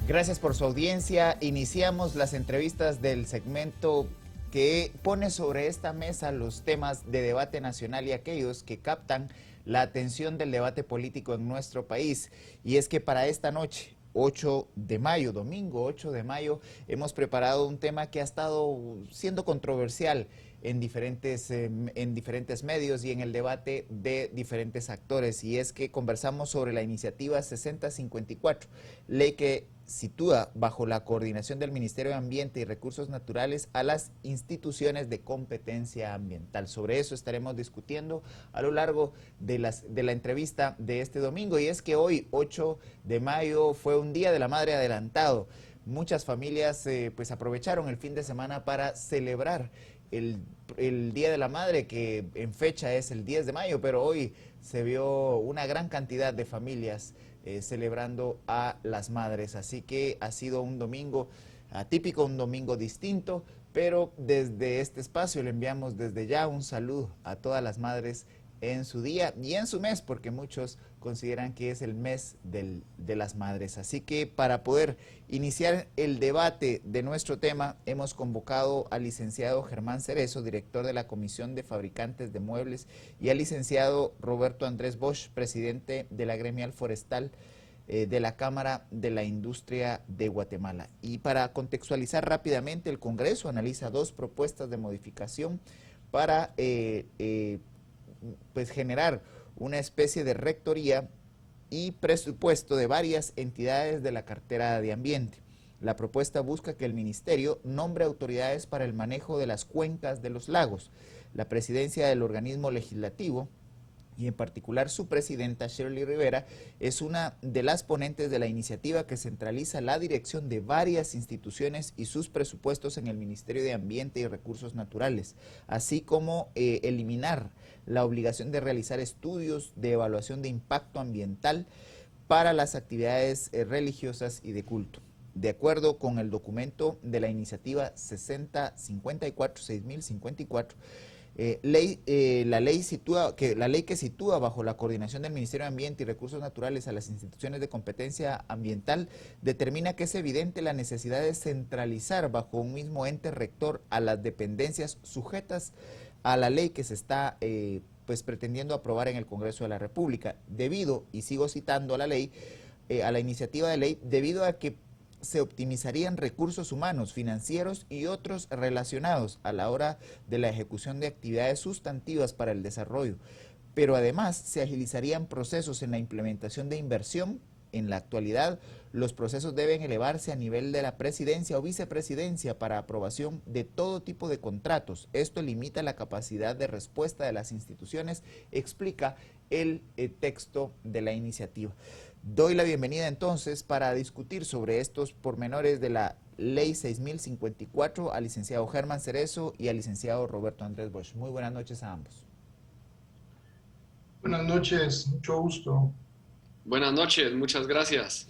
Gracias por su audiencia. Iniciamos las entrevistas del segmento que pone sobre esta mesa los temas de debate nacional y aquellos que captan la atención del debate político en nuestro país. Y es que para esta noche, 8 de mayo, domingo 8 de mayo, hemos preparado un tema que ha estado siendo controversial en diferentes medios y en el debate de diferentes actores. Y es que conversamos sobre la iniciativa 6054, ley que sitúa bajo la coordinación del Ministerio de Ambiente y Recursos Naturales a las instituciones de competencia ambiental. Sobre eso estaremos discutiendo a lo largo de la entrevista de este domingo. Y es que hoy, 8 de mayo, fue un Día de la Madre adelantado. Muchas familias pues aprovecharon el fin de semana para celebrar el Día de la Madre, que en fecha es el 10 de mayo, pero hoy se vio una gran cantidad de familias celebrando a las madres. Así que ha sido un domingo atípico, un domingo distinto, pero desde este espacio le enviamos desde ya un saludo a todas las madres en su día y en su mes, porque muchos consideran que es el mes de las madres. Así que para poder iniciar el debate de nuestro tema, hemos convocado al licenciado Germán Cerezo, director de la Comisión de Fabricantes de Muebles, y al licenciado Roberto Andrés Bosch, presidente de la Gremial Forestal de la Cámara de la Industria de Guatemala. Y para contextualizar rápidamente, el Congreso analiza dos propuestas de modificación para pues generar una especie de rectoría y presupuesto de varias entidades de la cartera de ambiente. La propuesta busca que el ministerio nombre autoridades para el manejo de las cuencas de los lagos. La presidencia del organismo legislativo, y en particular su presidenta Shirley Rivera, es una de las ponentes de la iniciativa que centraliza la dirección de varias instituciones y sus presupuestos en el Ministerio de Ambiente y Recursos Naturales, así como eliminar la obligación de realizar estudios de evaluación de impacto ambiental para las actividades religiosas y de culto. De acuerdo con el documento de la iniciativa 6054, la ley que sitúa bajo la coordinación del Ministerio de Ambiente y Recursos Naturales a las instituciones de competencia ambiental determina que es evidente la necesidad de centralizar bajo un mismo ente rector a las dependencias sujetas a la ley que se está pues pretendiendo aprobar en el Congreso de la República, debido, y sigo citando a la ley, a la iniciativa de ley, debido a que se optimizarían recursos humanos, financieros y otros relacionados a la hora de la ejecución de actividades sustantivas para el desarrollo, pero además se agilizarían procesos en la implementación de inversión. En la actualidad, los procesos deben elevarse a nivel de la presidencia o vicepresidencia para aprobación de todo tipo de contratos. Esto limita la capacidad de respuesta de las instituciones, explica el texto de la iniciativa. Doy la bienvenida entonces para discutir sobre estos pormenores de la Ley 6054 al licenciado Germán Cerezo y al licenciado Roberto Andrés Bosch. Muy buenas noches a ambos. Buenas noches, mucho gusto. Buenas noches, muchas gracias.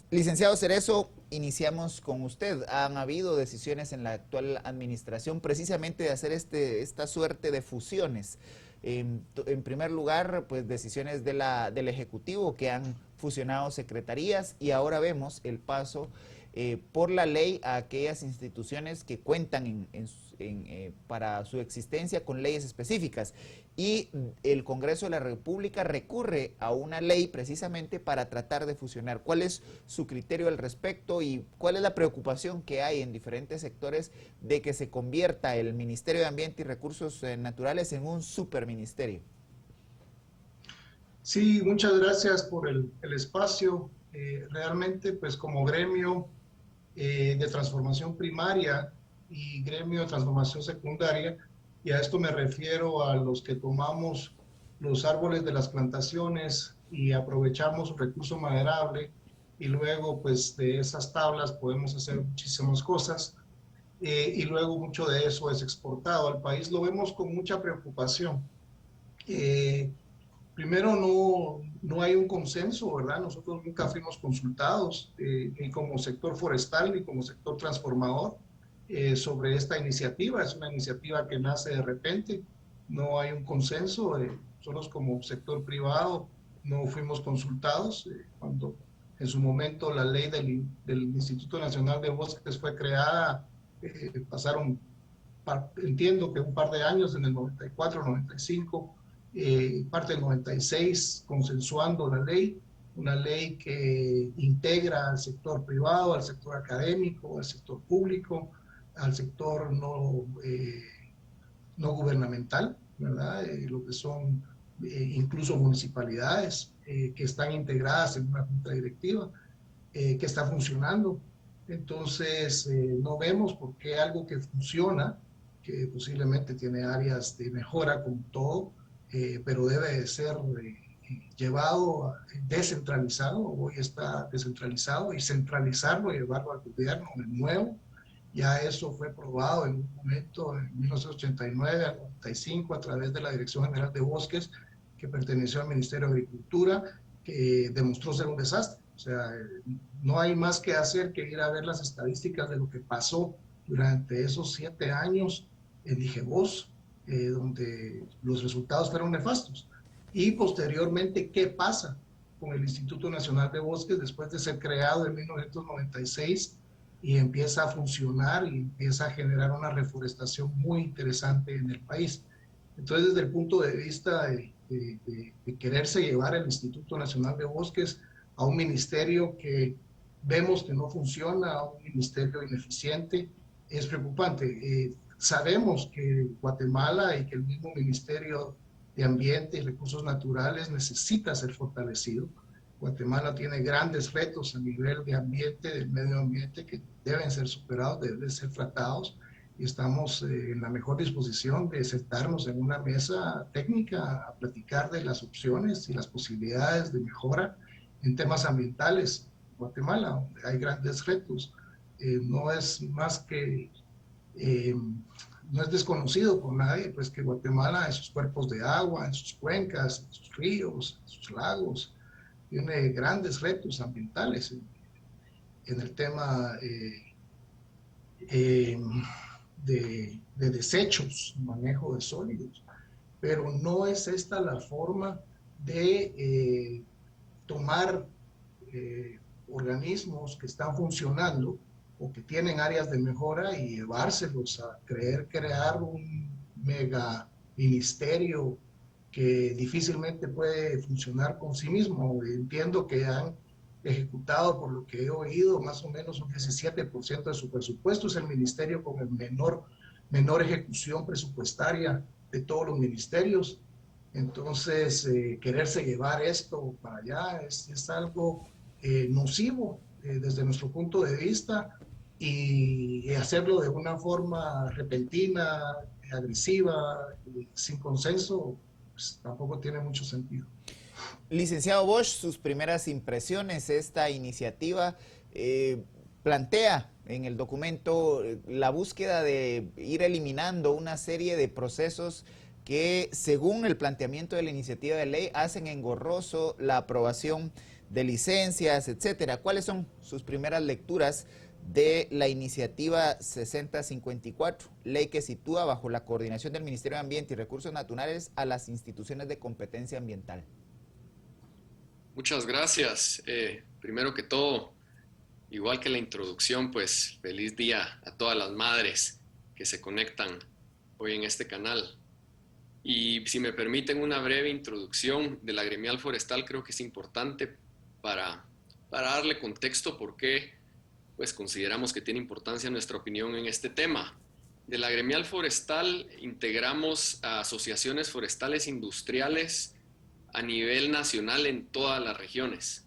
Licenciado Cerezo, iniciamos con usted. Han habido decisiones en la actual administración precisamente de hacer esta suerte de fusiones. En primer lugar, pues decisiones del Ejecutivo que han fusionado secretarías, y ahora vemos el paso por la ley a aquellas instituciones que cuentan para su existencia con leyes específicas. Y el Congreso de la República recurre a una ley precisamente para tratar de fusionar. ¿Cuál es su criterio al respecto y cuál es la preocupación que hay en diferentes sectores de que se convierta el Ministerio de Ambiente y Recursos Naturales en un superministerio? Sí, muchas gracias por el espacio. Realmente, pues como gremio de transformación primaria y gremio de transformación secundaria, y a esto me refiero a los que tomamos los árboles de las plantaciones y aprovechamos su recurso maderable, y luego pues de esas tablas podemos hacer muchísimas cosas, y luego mucho de eso es exportado al país. Lo vemos con mucha preocupación. Primero, no hay un consenso, ¿verdad? Nosotros nunca fuimos consultados, ni como sector forestal, ni como sector transformador, sobre esta iniciativa. Es una iniciativa que nace de repente, no hay un consenso. Nosotros como sector privado no fuimos consultados cuando En su momento la ley del Instituto Nacional de Bosques fue creada, pasaron, entiendo que un par de años, en el 94, 95, parte del 96, consensuando la ley, una ley que integra al sector privado, al sector académico, al sector público, al sector no gubernamental, ¿verdad? Lo que son incluso municipalidades que están integradas en una junta directiva, que está funcionando. Entonces, no vemos por qué algo que funciona, que posiblemente tiene áreas de mejora como todo, pero debe de ser llevado, descentralizado, hoy está descentralizado, y centralizarlo y llevarlo al gobierno de nuevo. Ya eso fue probado en un momento, en 1989 al 95, a través de la Dirección General de Bosques, que perteneció al Ministerio de Agricultura, que demostró ser un desastre. O sea, no hay más que hacer que ir a ver las estadísticas de lo que pasó durante esos 7 años en Dijebos, donde los resultados fueron nefastos. Y posteriormente, ¿qué pasa con el Instituto Nacional de Bosques después de ser creado en 1996 y empieza a funcionar y empieza a generar una reforestación muy interesante en el país? Entonces, desde el punto de vista de quererse llevar el Instituto Nacional de Bosques a un ministerio que vemos que no funciona, a un ministerio ineficiente, es preocupante. Sabemos que Guatemala y que el mismo Ministerio de Ambiente y Recursos Naturales necesita ser fortalecido. Guatemala tiene grandes retos a nivel de ambiente, del medio ambiente, que deben ser superados, deben ser tratados, y estamos en la mejor disposición de sentarnos en una mesa técnica a platicar de las opciones y las posibilidades de mejora en temas ambientales. Guatemala, donde hay grandes retos, no es más que, no es desconocido por nadie, pues que Guatemala en sus cuerpos de agua, en sus cuencas, en sus ríos, en sus lagos, tiene grandes retos ambientales en el tema de desechos, manejo de sólidos, pero no es esta la forma de tomar organismos que están funcionando o que tienen áreas de mejora y llevárselos a crear un mega ministerio que difícilmente puede funcionar con sí mismo. Entiendo que han ejecutado, por lo que he oído, más o menos un 17% de su presupuesto. Es el ministerio con el menor ejecución presupuestaria de todos los ministerios. Entonces, quererse llevar esto para allá es algo nocivo desde nuestro punto de vista, y hacerlo de una forma repentina, agresiva, sin consenso, pues, tampoco tiene mucho sentido. Licenciado Bosch, sus primeras impresiones, esta iniciativa plantea en el documento la búsqueda de ir eliminando una serie de procesos que, según el planteamiento de la iniciativa de ley, hacen engorroso la aprobación de licencias, etcétera. ¿Cuáles son sus primeras lecturas de la iniciativa 6054, ley que sitúa bajo la coordinación del Ministerio de Ambiente y Recursos Naturales a las instituciones de competencia ambiental? Muchas gracias. Primero que todo, igual que la introducción, pues feliz día a todas las madres que se conectan hoy en este canal. Y si me permiten una breve introducción de la gremial forestal, creo que es importante para darle contexto por qué pues, consideramos que tiene importancia nuestra opinión en este tema. De la gremial forestal integramos a asociaciones forestales industriales a nivel nacional en todas las regiones.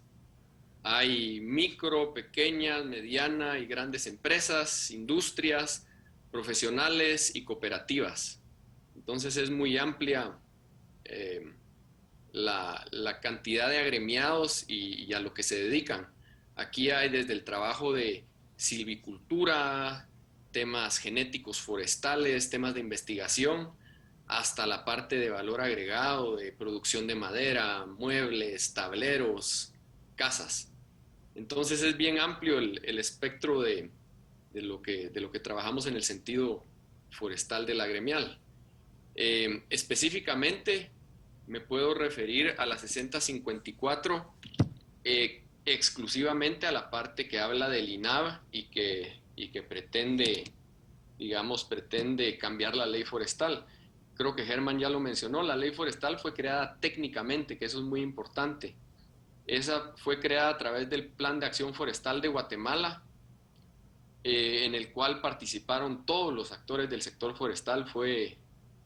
Hay micro, pequeñas, medianas y grandes empresas, industrias, profesionales y cooperativas. Entonces es muy amplia la cantidad de agremiados y a lo que se dedican. Aquí hay desde el trabajo de silvicultura, temas genéticos forestales, temas de investigación, hasta la parte de valor agregado, de producción de madera, muebles, tableros, casas. Entonces es bien amplio el espectro de lo que trabajamos en el sentido forestal de la gremial. Específicamente me puedo referir a la 6054, exclusivamente a la parte que habla del INAV y que pretende, digamos, pretende cambiar la ley forestal. Creo que Germán ya lo mencionó, la ley forestal fue creada técnicamente, que eso es muy importante. Esa fue creada a través del Plan de Acción Forestal de Guatemala, en el cual participaron todos los actores del sector forestal. Fue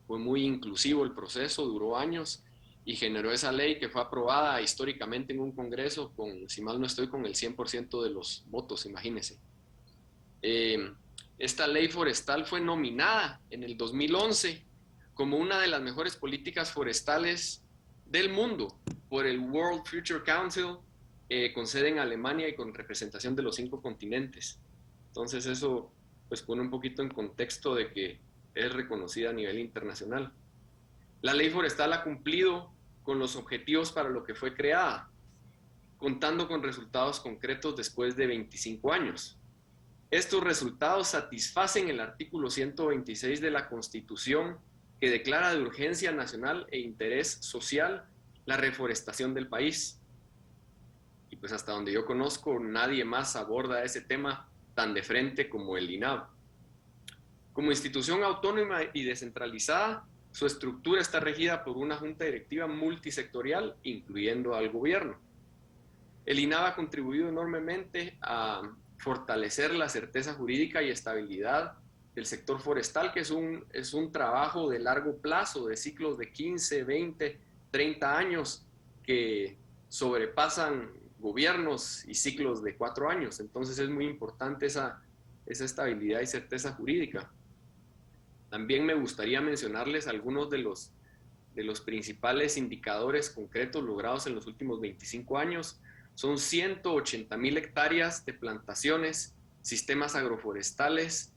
muy inclusivo el proceso, duró años y generó esa ley que fue aprobada históricamente en un congreso con, si mal no estoy, con el 100% de los votos, imagínense. Esta ley forestal fue nominada en el 2011 como una de las mejores políticas forestales del mundo por el World Future Council, con sede en Alemania y con representación de los 5 continentes. Entonces eso pues pone un poquito en contexto de que es reconocida a nivel internacional. La ley forestal ha cumplido con los objetivos para lo que fue creada, contando con resultados concretos después de 25 años. Estos resultados satisfacen el artículo 126 de la Constitución, que declara de urgencia nacional e interés social la reforestación del país. Y pues hasta donde yo conozco, nadie más aborda ese tema tan de frente como el INAV. Como institución autónoma y descentralizada, su estructura está regida por una junta directiva multisectorial, incluyendo al gobierno. El INAV ha contribuido enormemente a fortalecer la certeza jurídica y estabilidad del sector forestal, que es un trabajo de largo plazo, de ciclos de 15, 20, 30 años, que sobrepasan gobiernos y ciclos de 4 años. Entonces es muy importante esa estabilidad y certeza jurídica. También me gustaría mencionarles algunos de los principales indicadores concretos logrados en los últimos 25 años. Son 180,000 hectáreas de plantaciones, sistemas agroforestales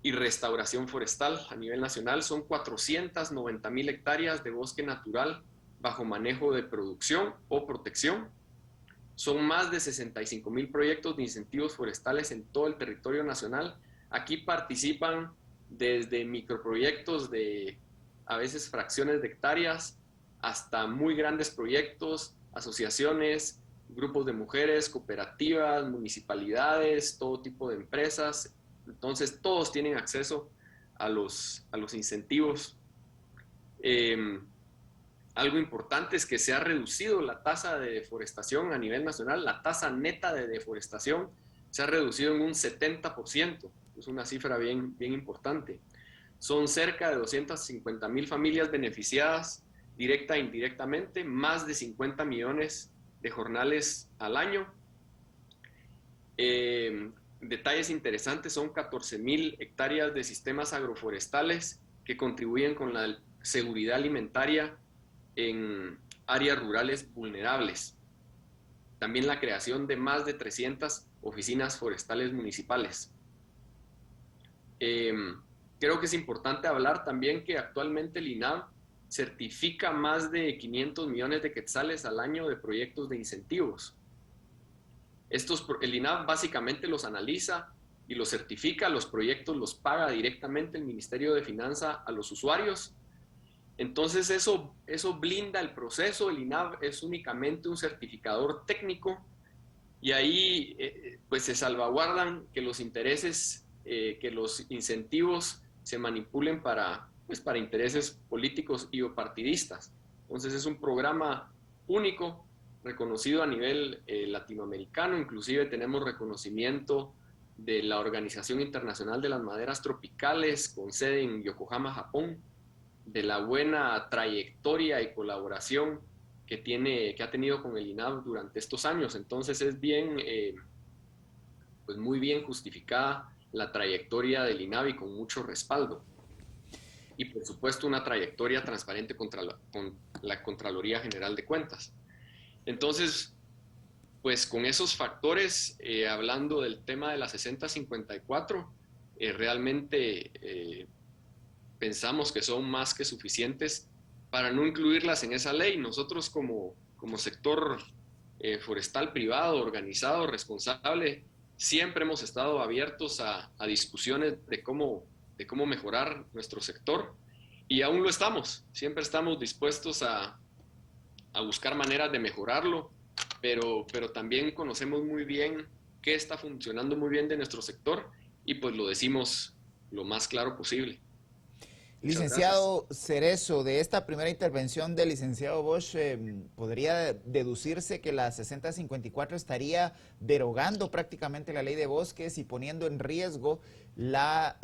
y restauración forestal. A nivel nacional son 490,000 hectáreas de bosque natural bajo manejo de producción o protección. Son más de 65,000 proyectos de incentivos forestales en todo el territorio nacional. Aquí participan desde microproyectos de a veces fracciones de hectáreas hasta muy grandes proyectos, asociaciones, grupos de mujeres, cooperativas, municipalidades, todo tipo de empresas. Entonces todos tienen acceso a los incentivos. Algo importante es que se ha reducido la tasa de deforestación a nivel nacional. La tasa neta de deforestación se ha reducido en un 70%. Es una cifra bien importante. Son cerca de 250,000 familias beneficiadas directa e indirectamente, más de 50 millones de jornales al año. Detalles interesantes, son 14,000 hectáreas de sistemas agroforestales que contribuyen con la seguridad alimentaria en áreas rurales vulnerables. También la creación de más de 300 oficinas forestales municipales. Creo que es importante hablar también que actualmente el INAV certifica más de 500 millones de quetzales al año de proyectos de incentivos. El INAV básicamente los analiza y los certifica, los proyectos los paga directamente el Ministerio de Finanzas a los usuarios. Entonces eso blinda el proceso. El INAV es únicamente un certificador técnico y ahí pues se salvaguardan que los intereses, que los incentivos se manipulen para intereses políticos y o partidistas. Entonces es un programa único, reconocido a nivel latinoamericano. Inclusive tenemos reconocimiento de la Organización Internacional de las Maderas Tropicales, con sede en Yokohama, Japón, de la buena trayectoria y colaboración que ha tenido con el INAV durante estos años. Entonces es pues muy bien justificada la trayectoria del INAV y con mucho respaldo. Y por supuesto una trayectoria transparente con la Contraloría General de Cuentas. Entonces, pues con esos factores, hablando del tema de la 6054, realmente pensamos que son más que suficientes para no incluirlas en esa ley. Nosotros como sector forestal privado, organizado, responsable, siempre hemos estado abiertos a discusiones de cómo mejorar nuestro sector, y aún lo estamos. Siempre estamos dispuestos a buscar maneras de mejorarlo, pero también conocemos muy bien qué está funcionando muy bien de nuestro sector y pues lo decimos lo más claro posible. Muchas gracias. Licenciado Cerezo, de esta primera intervención del licenciado Bosch, ¿podría deducirse que la 6054 estaría derogando prácticamente la ley de bosques y poniendo en riesgo la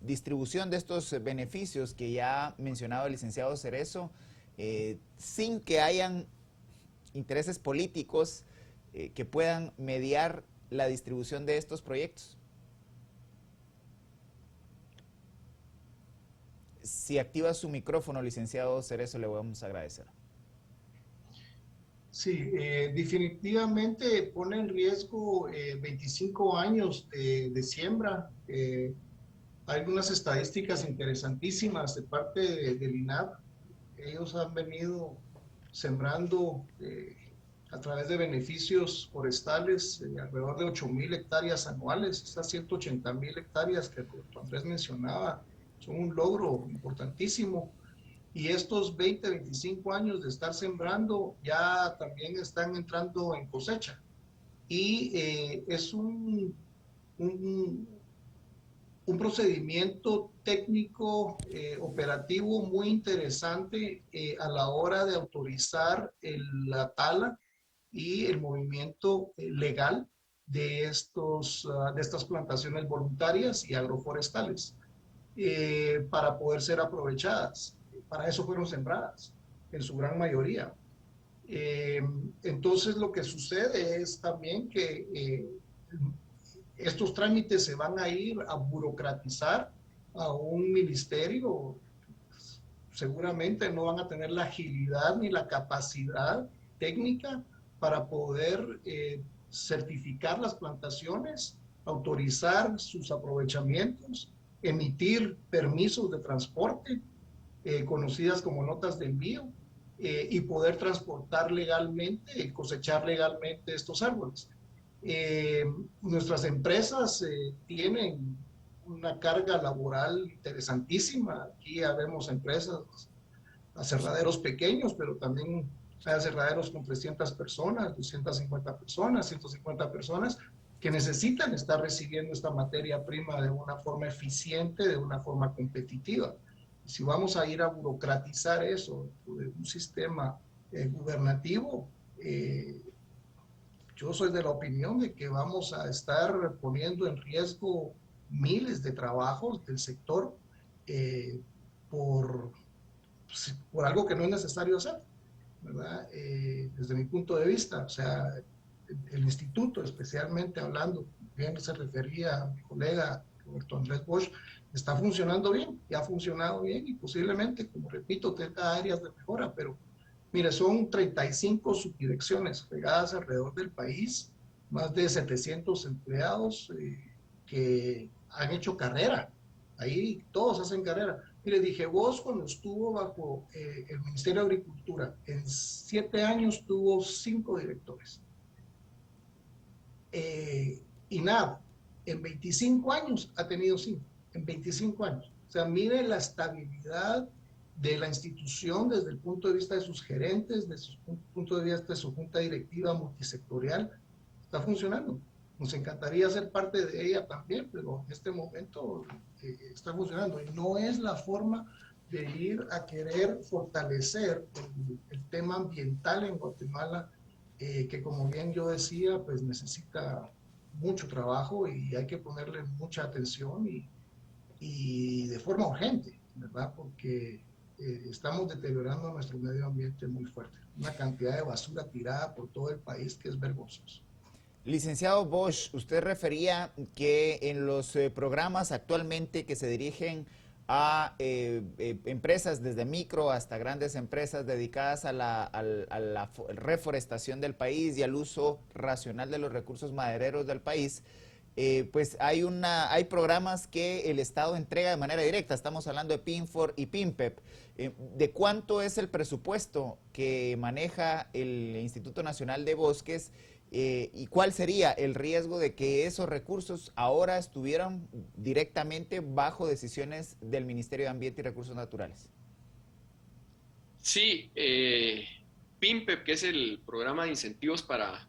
distribución de estos beneficios que ya ha mencionado el licenciado Cerezo, sin que hayan intereses políticos que puedan mediar la distribución de estos proyectos? Si activa su micrófono, licenciado Cerezo, le vamos a agradecer. Sí, definitivamente pone en riesgo 25 años de siembra. Hay unas estadísticas interesantísimas de parte del INAP. Ellos han venido sembrando a través de beneficios forestales alrededor de 8,000 hectáreas anuales. Estas 180,000 hectáreas que Andrés mencionaba son un logro importantísimo. Y estos 20, 25 años de estar sembrando ya también están entrando en cosecha. Y es un, un procedimiento técnico operativo muy interesante a la hora de autorizar la tala y el movimiento legal de estas plantaciones voluntarias y agroforestales para poder ser aprovechadas. Para eso fueron sembradas, en su gran mayoría. Eh, entonces lo que sucede es también que estos trámites se van a ir a burocratizar a un ministerio. Seguramente no van a tener la agilidad ni la capacidad técnica para poder certificar las plantaciones, autorizar sus aprovechamientos, emitir permisos de transporte, conocidas como notas de envío, y poder transportar legalmente, cosechar legalmente estos árboles. Eh, Nuestras empresas tienen una carga laboral interesantísima. Aquí ya vemos empresas, aserraderos pequeños, pero también hay aserraderos con 300 personas, 250 personas, 150 personas, que necesitan estar recibiendo esta materia prima de una forma eficiente, de una forma competitiva. Si vamos a ir a burocratizar eso de un sistema gubernativo, yo soy de la opinión de que vamos a estar poniendo en riesgo miles de trabajos del sector eh, por, por algo que no es necesario hacer, ¿verdad? Desde mi punto de vista, o sea, el instituto, especialmente hablando, bien se refería a mi colega Roberto Andrés Bosch, está funcionando bien, y ha funcionado bien, y posiblemente, como repito, tenga áreas de mejora, pero mire, son 35 subdirecciones regadas alrededor del país, más de 700 empleados que han hecho carrera. Ahí todos hacen carrera. Mire, dije, vos cuando estuvo bajo el Ministerio de Agricultura, en 7 años tuvo 5 directores. Y nada, en 25 años ha tenido 5, en 25 años. O sea, mire la estabilidad de la institución desde el punto de vista de sus gerentes, desde el punto de vista de su junta directiva multisectorial, está funcionando. Nos encantaría ser parte de ella también, pero en este momento está funcionando. Y no es la forma de ir a querer fortalecer el tema ambiental en Guatemala, que como bien yo decía, pues necesita mucho trabajo y hay que ponerle mucha atención y de forma urgente, ¿verdad? Porque estamos deteriorando nuestro medio ambiente muy fuerte. Una cantidad de basura tirada por todo el país que es vergonzoso. Licenciado Bosch, usted refería que en los programas actualmente que se dirigen a empresas desde micro hasta grandes empresas dedicadas a la reforestación del país y al uso racional de los recursos madereros del país, pues hay programas que el Estado entrega de manera directa. Estamos hablando de PINFOR y PINPEP. ¿De cuánto es el presupuesto que maneja el Instituto Nacional de Bosques? ¿Y cuál sería el riesgo de que esos recursos ahora estuvieran directamente bajo decisiones del Ministerio de Ambiente y Recursos Naturales? Sí, PIMPEP, que es el programa de incentivos para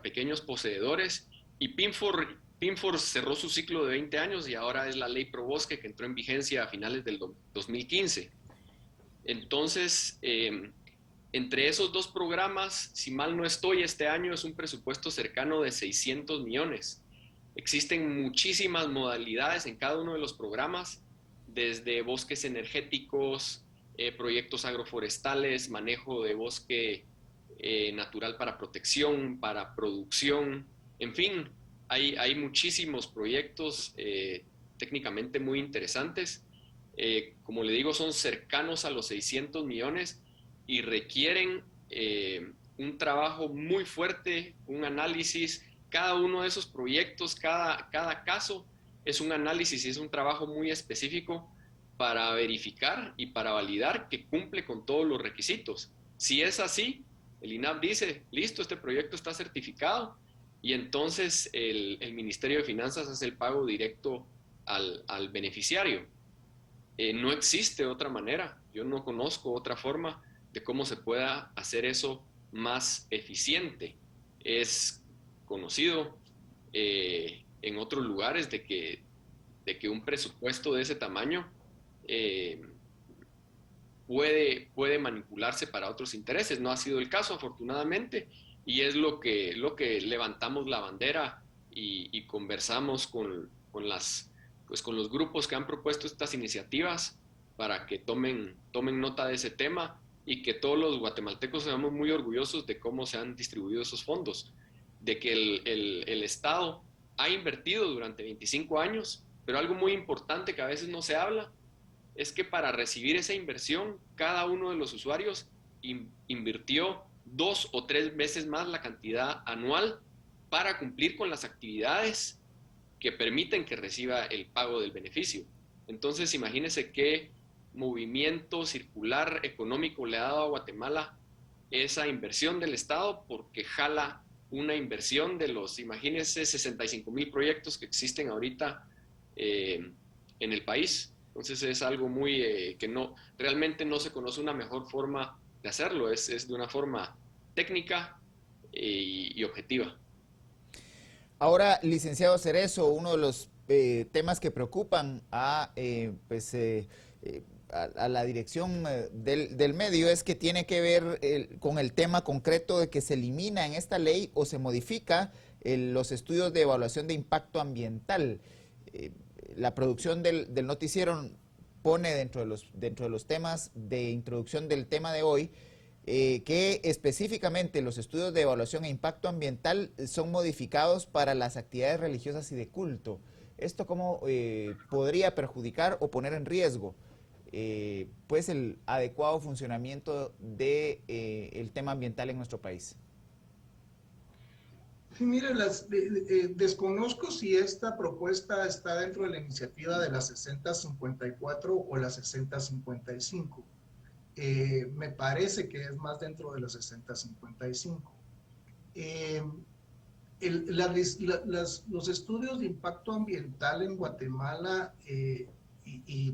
pequeños poseedores, y PINFOR cerró su ciclo de 20 años y ahora es la ley ProBosque que entró en vigencia a finales del 2015. Entonces, entre esos dos programas, si mal no estoy, este año es un presupuesto cercano de 600 millones. Existen muchísimas modalidades en cada uno de los programas, desde bosques energéticos, proyectos agroforestales, manejo de bosque natural para protección, para producción, en fin, hay muchísimos proyectos técnicamente muy interesantes. Como le digo, son cercanos a los 600 millones y requieren un trabajo muy fuerte, un análisis. Cada uno de esos proyectos, cada caso es un análisis y es un trabajo muy específico para verificar y para validar que cumple con todos los requisitos. Si es así, el INAP dice, listo, este proyecto está certificado, y entonces el Ministerio de Finanzas hace el pago directo al beneficiario. No existe otra manera, yo no conozco otra forma de cómo se pueda hacer eso más eficiente. Es conocido en otros lugares de que un presupuesto de ese tamaño puede manipularse para otros intereses. No ha sido el caso, afortunadamente, y es lo que levantamos la bandera y conversamos con los grupos que han propuesto estas iniciativas para que tomen nota de ese tema y que todos los guatemaltecos seamos muy orgullosos de cómo se han distribuido esos fondos, de que el Estado ha invertido durante 25 años, pero algo muy importante que a veces no se habla es que para recibir esa inversión, cada uno de los usuarios invirtió 2 o 3 veces más la cantidad anual para cumplir con las actividades que permiten que reciba el pago del beneficio. Entonces, imagínense qué movimiento circular económico le ha dado a Guatemala esa inversión del Estado, porque jala una inversión de los, imagínense, 65,000 proyectos que existen ahorita en el país. Entonces es algo muy que realmente no se conoce una mejor forma de hacerlo, es de una forma técnica y objetiva. Ahora, licenciado Cerezo, uno de los temas que preocupan a la dirección del medio es que tiene que ver con el tema concreto de que se elimina en esta ley o se modifica los estudios de evaluación de impacto ambiental. La producción del noticiero pone dentro de los temas de introducción del tema de hoy que específicamente los estudios de evaluación e impacto ambiental son modificados para las actividades religiosas y de culto. ¿Esto cómo podría perjudicar o poner en riesgo pues el adecuado funcionamiento de el tema ambiental en nuestro país? Sí, mire, desconozco si esta propuesta está dentro de la iniciativa de la 6054 o la 6055. Me parece que es más dentro de la 6055. Los estudios de impacto ambiental en Guatemala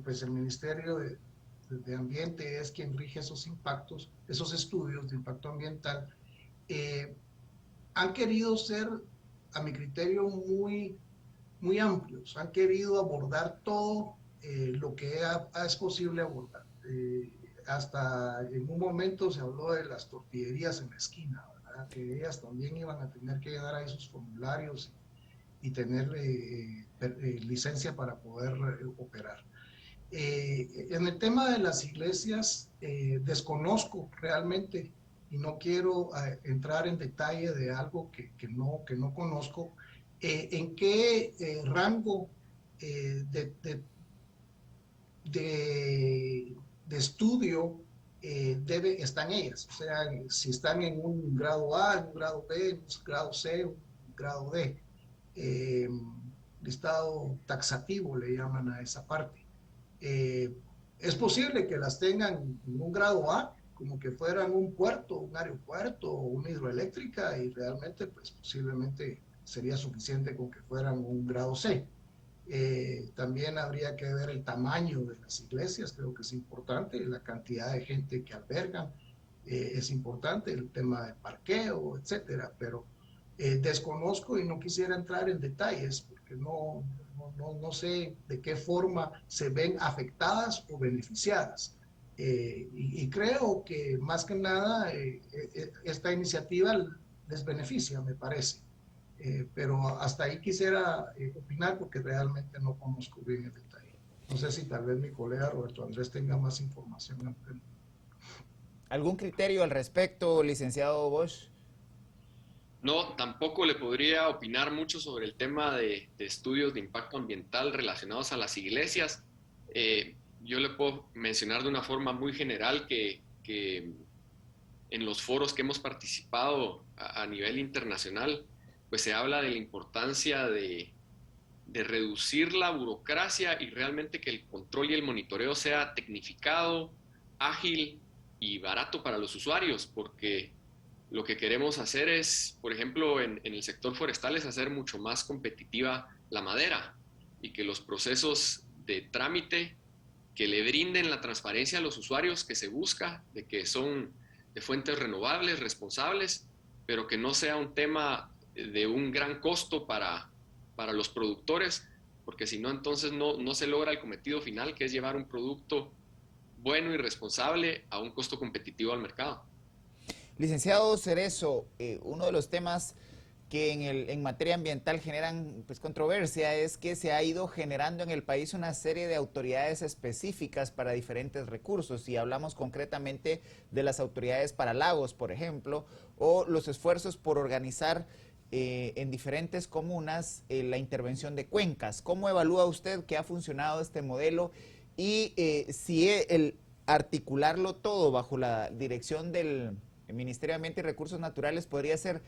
pues el Ministerio de Ambiente es quien rige esos impactos, esos estudios de impacto ambiental. Han querido ser, a mi criterio, muy amplios. Han querido abordar todo lo que es posible abordar. Hasta en un momento se habló de las tortillerías en la esquina, ¿verdad? Que ellas también iban a tener que llenar ahí sus formularios y tener licencia para poder operar. En el tema de las iglesias, desconozco realmente y no quiero entrar en detalle de algo que no conozco, en qué rango de estudio están ellas, o sea, si están en un grado A, en un grado B, en un grado C, un grado D. Listado taxativo le llaman a esa parte. Es posible que las tengan en un grado A, como que fueran un puerto, un aeropuerto o una hidroeléctrica, y realmente pues posiblemente sería suficiente con que fueran un grado C. También habría que ver el tamaño de las iglesias, creo que es importante, la cantidad de gente que albergan. es importante, el tema de parqueo, etcétera, pero desconozco y no quisiera entrar en detalles porque no sé de qué forma se ven afectadas o beneficiadas. Y creo que más que nada esta iniciativa les beneficia, me parece. Pero hasta ahí quisiera opinar porque realmente no conozco bien el detalle. No sé si tal vez mi colega Roberto Andrés tenga más información. ¿Algún criterio al respecto, licenciado Bosch? No, tampoco le podría opinar mucho sobre el tema de estudios de impacto ambiental relacionados a las iglesias. Yo le puedo mencionar de una forma muy general que en los foros que hemos participado a nivel internacional, pues se habla de la importancia de reducir la burocracia y realmente que el control y el monitoreo sea tecnificado, ágil y barato para los usuarios, porque lo que queremos hacer es, por ejemplo, en el sector forestal es hacer mucho más competitiva la madera y que los procesos de trámite que le brinden la transparencia a los usuarios que se busca, de que son de fuentes renovables, responsables, pero que no sea un tema de un gran costo para los productores, porque si no, entonces no se logra el cometido final, que es llevar un producto bueno y responsable a un costo competitivo al mercado. Licenciado Cerezo, uno de los temas que en materia ambiental generan pues, controversia es que se ha ido generando en el país una serie de autoridades específicas para diferentes recursos, y hablamos concretamente de las autoridades para lagos, por ejemplo, o los esfuerzos por organizar en diferentes comunas la intervención de cuencas. ¿Cómo evalúa usted que ha funcionado este modelo y si el articularlo todo bajo la dirección del Ministerio de Ambiente y Recursos Naturales podría ser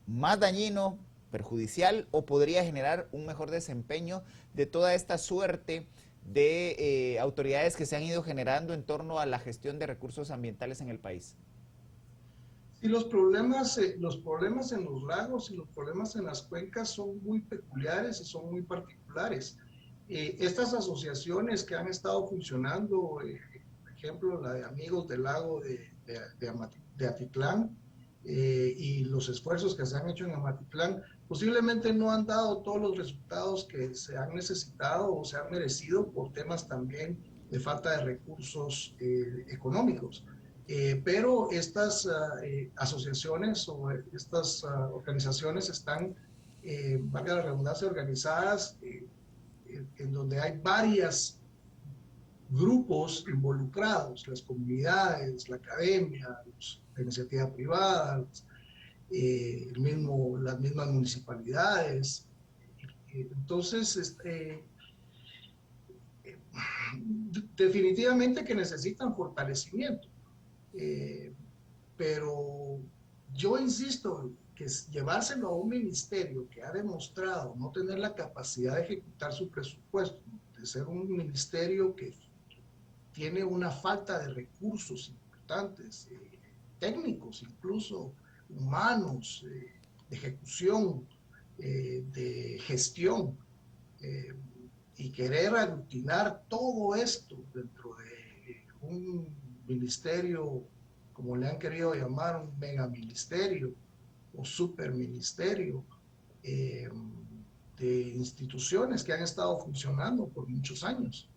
más dañino, perjudicial, o podría generar un mejor desempeño de toda esta suerte de autoridades que se han ido generando en torno a la gestión de recursos ambientales en el país? Sí, los problemas en los lagos y los problemas en las cuencas son muy peculiares y son muy particulares. Estas asociaciones que han estado funcionando, por ejemplo, la de Amigos del Lago de Atitlán, y los esfuerzos que se han hecho en Amatitlán, posiblemente no han dado todos los resultados que se han necesitado o se han merecido por temas también de falta de recursos económicos. Pero estas asociaciones o estas organizaciones están, valga la redundancia, organizadas en donde hay varios grupos involucrados, las comunidades, la academia, la iniciativa privada, las mismas municipalidades. Entonces, definitivamente que necesitan fortalecimiento. Pero yo insisto que llevárselo a un ministerio que ha demostrado no tener la capacidad de ejecutar su presupuesto, de ser un ministerio que tiene una falta de recursos importantes, técnicos, incluso humanos, de ejecución, de gestión, y querer aglutinar todo esto dentro de un ministerio, como le han querido llamar, un megaministerio o superministerio, de instituciones que han estado funcionando por muchos años.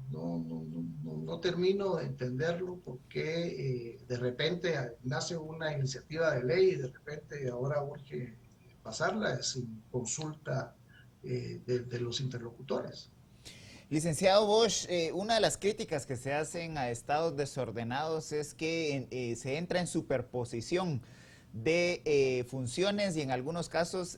No termino de entenderlo porque de repente nace una iniciativa de ley y de repente ahora urge pasarla sin consulta de los interlocutores. Licenciado Bosch, una de las críticas que se hacen a estados desordenados es que se entra en superposición de funciones y en algunos casos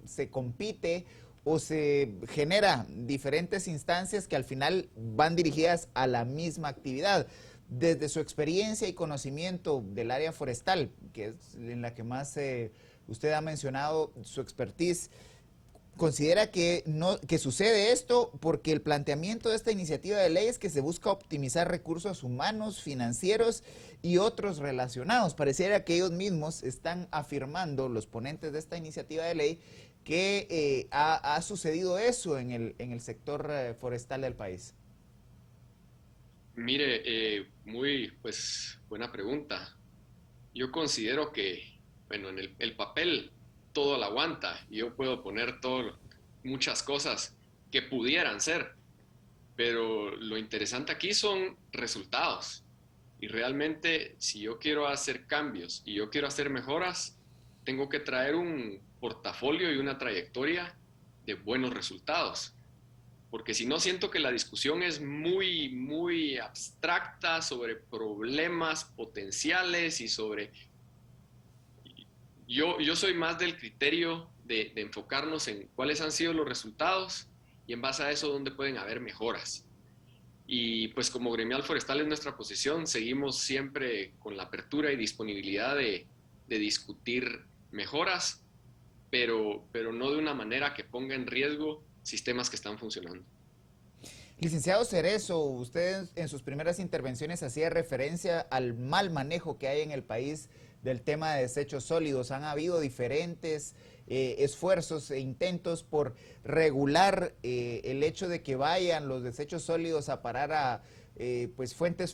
se compite o se genera diferentes instancias que al final van dirigidas a la misma actividad. Desde su experiencia y conocimiento del área forestal, que es en la que más usted ha mencionado su expertise, ¿considera que sucede esto porque el planteamiento de esta iniciativa de ley es que se busca optimizar recursos humanos, financieros y otros relacionados? Pareciera que ellos mismos están afirmando, los ponentes de esta iniciativa de ley, que ha sucedido eso en el sector forestal del país. Mire, muy pues buena pregunta. Yo considero que, bueno, en el papel todo lo aguanta y yo puedo poner muchas cosas que pudieran ser, pero lo interesante aquí son resultados. Y realmente, si yo quiero hacer cambios y yo quiero hacer mejoras, tengo que traer un portafolio y una trayectoria de buenos resultados. Porque si no, siento que la discusión es muy abstracta sobre problemas potenciales y sobre... Yo soy más del criterio de enfocarnos en cuáles han sido los resultados y en base a eso dónde pueden haber mejoras. Y pues como Gremial Forestal es nuestra posición, seguimos siempre con la apertura y disponibilidad de discutir mejoras, pero no de una manera que ponga en riesgo sistemas que están funcionando. Licenciado Cerezo, usted en sus primeras intervenciones hacía referencia al mal manejo que hay en el país del tema de desechos sólidos. Han habido diferentes esfuerzos e intentos por regular el hecho de que vayan los desechos sólidos a parar a pues fuentes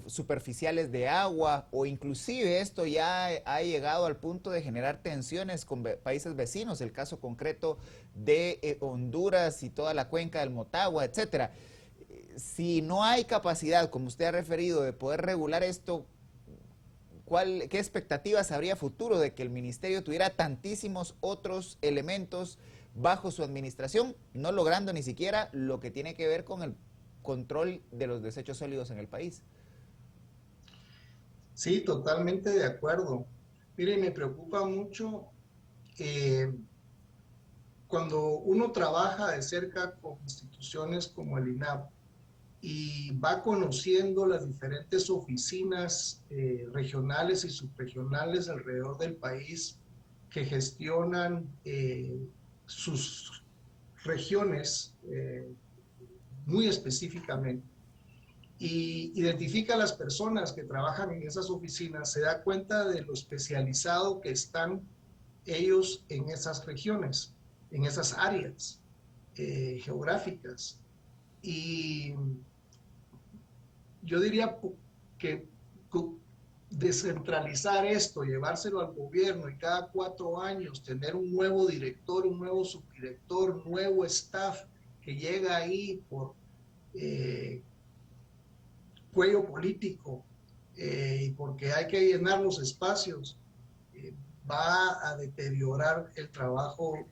superficiales de agua, o inclusive esto ya ha llegado al punto de generar tensiones con países vecinos, el caso concreto de Honduras y toda la cuenca del Motagua, etcétera. Si no hay capacidad, como usted ha referido, de poder regular esto, ¿qué expectativas habría futuro de que el ministerio tuviera tantísimos otros elementos bajo su administración, no logrando ni siquiera lo que tiene que ver con el control de los desechos sólidos en el país? Sí, totalmente de acuerdo. Mire, me preocupa mucho eh, cuando uno trabaja de cerca con instituciones como el INAP y va conociendo las diferentes oficinas regionales y subregionales alrededor del país que gestionan sus regiones muy específicamente, y identifica a las personas que trabajan en esas oficinas, se da cuenta de lo especializado que están ellos en esas regiones, en esas áreas geográficas. Y yo diría que descentralizar esto, llevárselo al gobierno y cada 4 años tener un nuevo director, un nuevo subdirector, nuevo staff que llega ahí por cuello político y porque hay que llenar los espacios, va a deteriorar el trabajo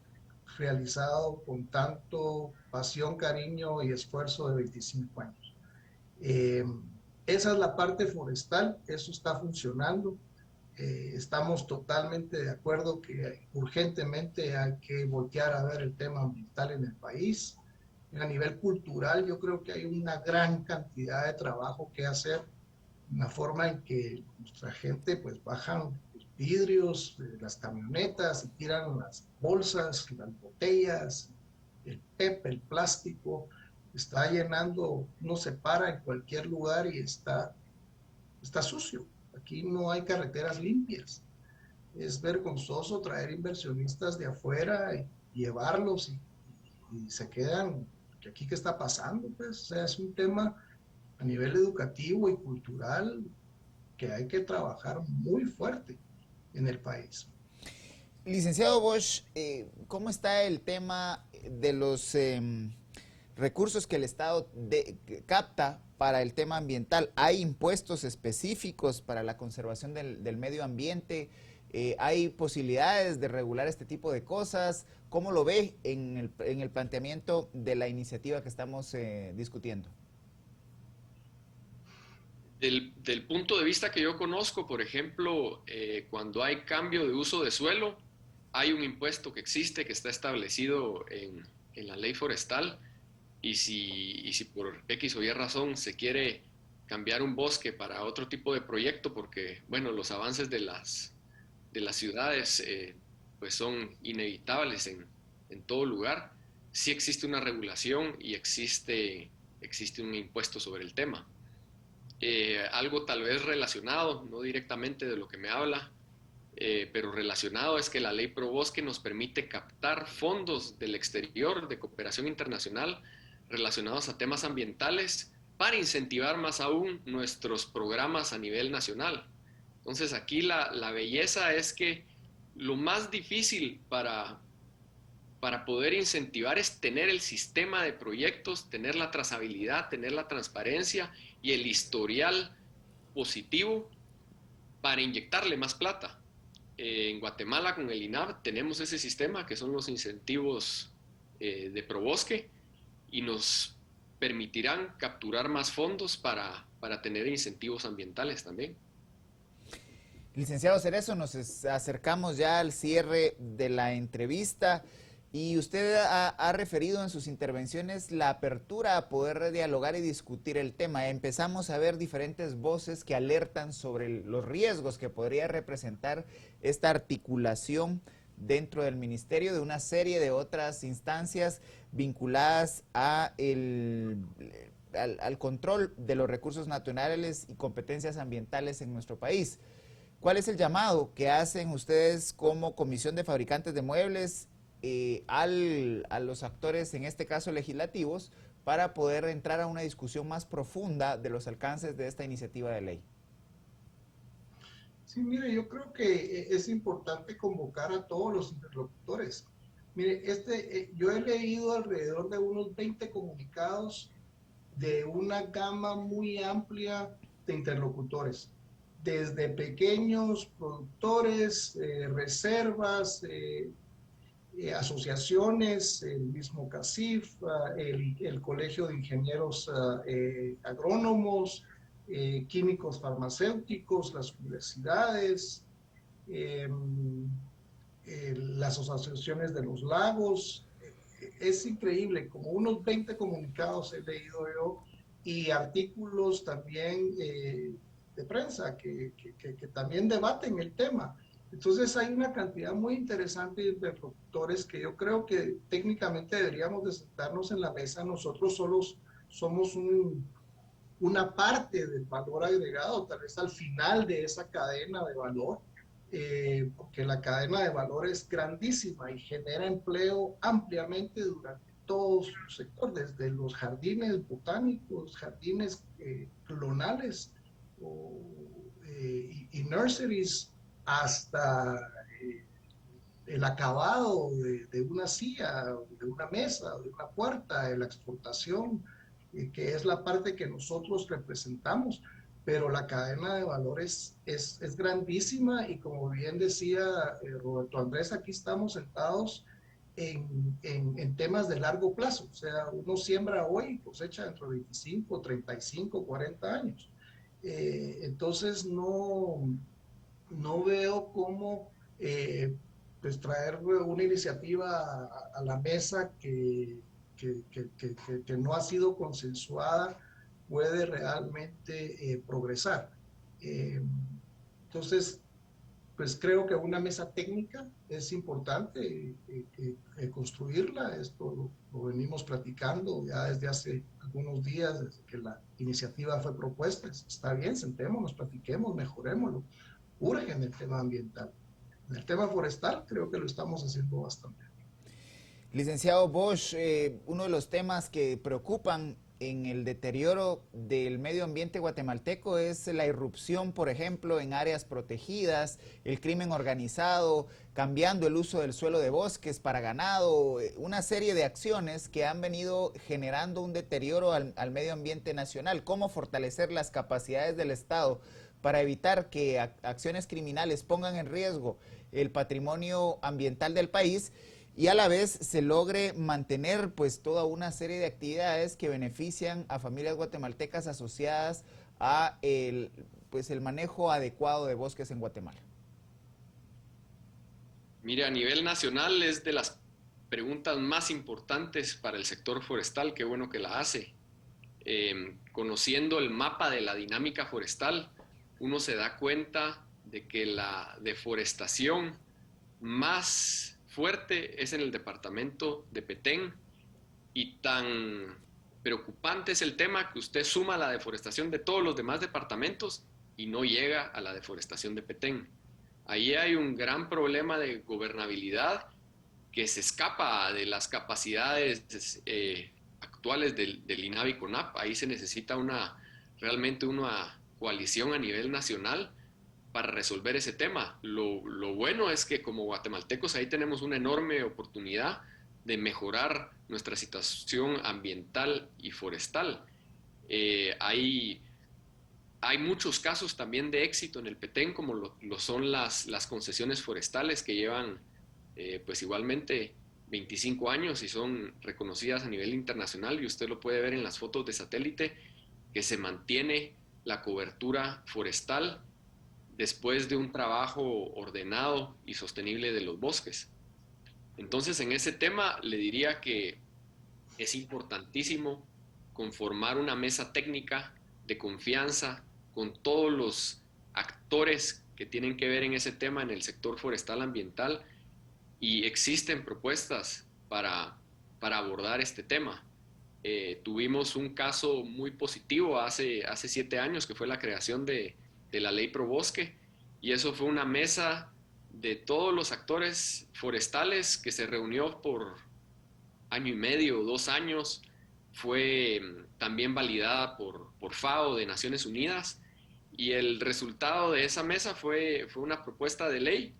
realizado con tanto pasión, cariño y esfuerzo de 25 años. Esa es la parte forestal, eso está funcionando. Estamos totalmente de acuerdo que urgentemente hay que voltear a ver el tema ambiental en el país. A nivel cultural, yo creo que hay una gran cantidad de trabajo que hacer, una forma en que nuestra gente pues bajan los vidrios de las camionetas y tiran las bolsas, las botellas, el PEP, el plástico, está llenando, no se para en cualquier lugar y está sucio. Aquí no hay carreteras limpias. Es vergonzoso traer inversionistas de afuera y llevarlos y se quedan, aquí qué está pasando, pues, o sea, es un tema a nivel educativo y cultural que hay que trabajar muy fuerte en el país. Licenciado Bosch, ¿cómo está el tema de los recursos que el Estado capta para el tema ambiental? ¿Hay impuestos específicos para la conservación del medio ambiente? ¿Hay posibilidades de regular este tipo de cosas? ¿Cómo lo ve en el planteamiento de la iniciativa que estamos discutiendo? Del punto de vista que yo conozco, por ejemplo, cuando hay cambio de uso de suelo, hay un impuesto que existe, que está establecido en la ley forestal, y si por X o Y razón se quiere cambiar un bosque para otro tipo de proyecto, porque, bueno, los avances de las ciudades pues son inevitables en todo lugar, sí existe una regulación y existe un impuesto sobre el tema. Algo tal vez relacionado, no directamente de lo que me habla, pero relacionado es que la ley ProBosque nos permite captar fondos del exterior de cooperación internacional relacionados a temas ambientales para incentivar más aún nuestros programas a nivel nacional. Entonces aquí la belleza es que lo más difícil para poder incentivar es tener el sistema de proyectos, tener la trazabilidad, tener la transparencia y el historial positivo para inyectarle más plata. En Guatemala con el INAV tenemos ese sistema que son los incentivos de Probosque y nos permitirán capturar más fondos para tener incentivos ambientales también. Licenciado Cerezo, nos acercamos ya al cierre de la entrevista y usted ha referido en sus intervenciones la apertura a poder dialogar y discutir el tema. Empezamos a ver diferentes voces que alertan sobre los riesgos que podría representar esta articulación dentro del ministerio de una serie de otras instancias vinculadas al control de los recursos naturales y competencias ambientales en nuestro país. ¿Cuál es el llamado que hacen ustedes como Comisión de Fabricantes de Muebles a los actores, en este caso legislativos, para poder entrar a una discusión más profunda de los alcances de esta iniciativa de ley? Sí, mire, yo creo que es importante convocar a todos los interlocutores. Mire, yo he leído alrededor de unos 20 comunicados de una gama muy amplia de interlocutores, desde pequeños productores, reservas, asociaciones, el mismo CACIF, el Colegio de Ingenieros Agrónomos, químicos farmacéuticos, las universidades, las asociaciones de los lagos. Es increíble, como unos 20 comunicados he leído yo y artículos también de prensa que también debaten el tema. Entonces hay una cantidad muy interesante de interlocutores que yo creo que técnicamente deberíamos de sentarnos en la mesa. Nosotros solos somos una parte del valor agregado, tal vez al final de esa cadena de valor, porque la cadena de valor es grandísima y genera empleo ampliamente durante todo su sector, desde los jardines botánicos, jardines clonales y nurseries, hasta el acabado de una silla, de una mesa, de una puerta, de la exportación, que es la parte que nosotros representamos, pero la cadena de valores es grandísima y como bien decía Roberto Andrés, aquí estamos sentados en temas de largo plazo, o sea, uno siembra hoy y cosecha dentro de 25, 35, 40 años. Entonces no veo cómo pues traer una iniciativa a la mesa que no ha sido consensuada puede realmente progresar. Entonces, pues creo que una mesa técnica es importante construirla. Esto lo venimos platicando ya desde hace algunos días, desde que la iniciativa fue propuesta. Está bien, sentémonos, platiquemos, mejorémoslo. Urge en el tema ambiental. En el tema forestal creo que lo estamos haciendo bastante. Licenciado Bosch, uno de los temas que preocupan en el deterioro del medio ambiente guatemalteco es la irrupción, por ejemplo, en áreas protegidas, el crimen organizado, cambiando el uso del suelo de bosques para ganado, una serie de acciones que han venido generando un deterioro al medio ambiente nacional. ¿Cómo fortalecer las capacidades del Estado para evitar que acciones criminales pongan en riesgo el patrimonio ambiental del país y a la vez se logre mantener pues toda una serie de actividades que benefician a familias guatemaltecas asociadas a el manejo adecuado de bosques en Guatemala? Mire, a nivel nacional es de las preguntas más importantes para el sector forestal, qué bueno que la hace. Conociendo el mapa de la dinámica forestal, uno se da cuenta de que la deforestación más fuerte es en el departamento de Petén y tan preocupante es el tema que usted suma la deforestación de todos los demás departamentos y no llega a la deforestación de Petén. Ahí hay un gran problema de gobernabilidad que se escapa de las capacidades actuales del INAVI CONAP. Ahí se necesita realmente una coalición a nivel nacional para resolver ese tema. Lo bueno es que como guatemaltecos ahí tenemos una enorme oportunidad de mejorar nuestra situación ambiental y forestal. Hay muchos casos también de éxito en el Petén, como lo son las concesiones forestales que llevan pues igualmente 25 años y son reconocidas a nivel internacional, y usted lo puede ver en las fotos de satélite, que se mantiene la cobertura forestal después de un trabajo ordenado y sostenible de los bosques. Entonces, en ese tema le diría que es importantísimo conformar una mesa técnica de confianza con todos los actores que tienen que ver en ese tema en el sector forestal ambiental, y existen propuestas para abordar este tema. Tuvimos un caso muy positivo hace 7 años, que fue la creación de la Ley Pro Bosque, y eso fue una mesa de todos los actores forestales que se reunió por año y medio, 2 años. Fue también validada por FAO de Naciones Unidas, y el resultado de esa mesa fue una propuesta de ley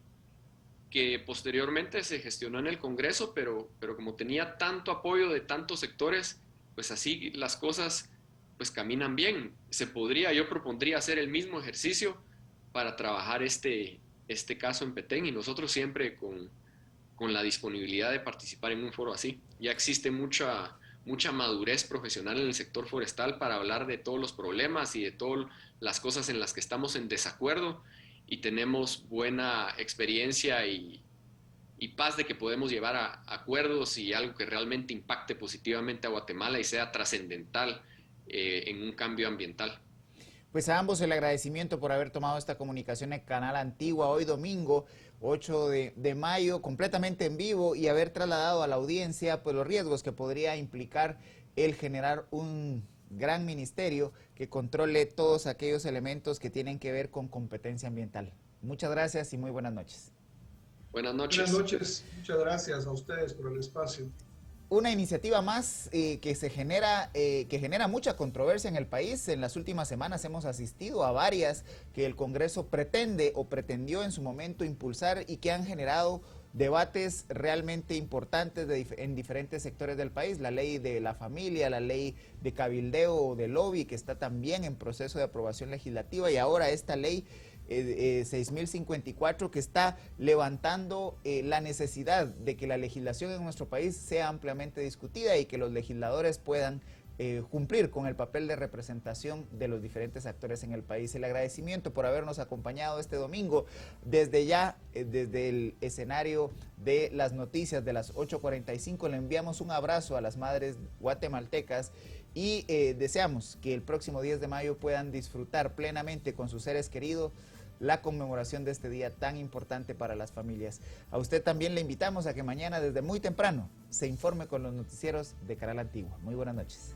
que posteriormente se gestionó en el Congreso, pero como tenía tanto apoyo de tantos sectores, pues así las cosas pues caminan bien. Yo propondría hacer el mismo ejercicio para trabajar este caso en Petén, y nosotros siempre con la disponibilidad de participar en un foro así. Ya existe mucha madurez profesional en el sector forestal para hablar de todos los problemas y de todas las cosas en las que estamos en desacuerdo, y tenemos buena experiencia y paz de que podemos llevar a acuerdos y algo que realmente impacte positivamente a Guatemala y sea trascendental en un cambio ambiental. Pues a ambos el agradecimiento por haber tomado esta comunicación en Canal Antigua hoy domingo 8 de mayo, completamente en vivo, y haber trasladado a la audiencia pues los riesgos que podría implicar el generar un gran ministerio que controle todos aquellos elementos que tienen que ver con competencia ambiental. Muchas gracias y muy buenas noches. Buenas noches. Buenas noches, muchas gracias a ustedes por el espacio. Una iniciativa más que genera mucha controversia en el país. En las últimas semanas hemos asistido a varias que el Congreso pretende o pretendió en su momento impulsar y que han generado debates realmente importantes en diferentes sectores del país. La ley de la familia, la ley de cabildeo o de lobby, que está también en proceso de aprobación legislativa, y ahora esta ley 6054, que está levantando la necesidad de que la legislación en nuestro país sea ampliamente discutida y que los legisladores puedan cumplir con el papel de representación de los diferentes actores en el país. El agradecimiento por habernos acompañado este domingo desde el escenario de las noticias de las 8:45. Le enviamos un abrazo a las madres guatemaltecas y deseamos que el próximo 10 de mayo puedan disfrutar plenamente con sus seres queridos la conmemoración de este día tan importante para las familias. A usted también le invitamos a que mañana desde muy temprano se informe con los noticieros de Canal Antigua. Muy buenas noches.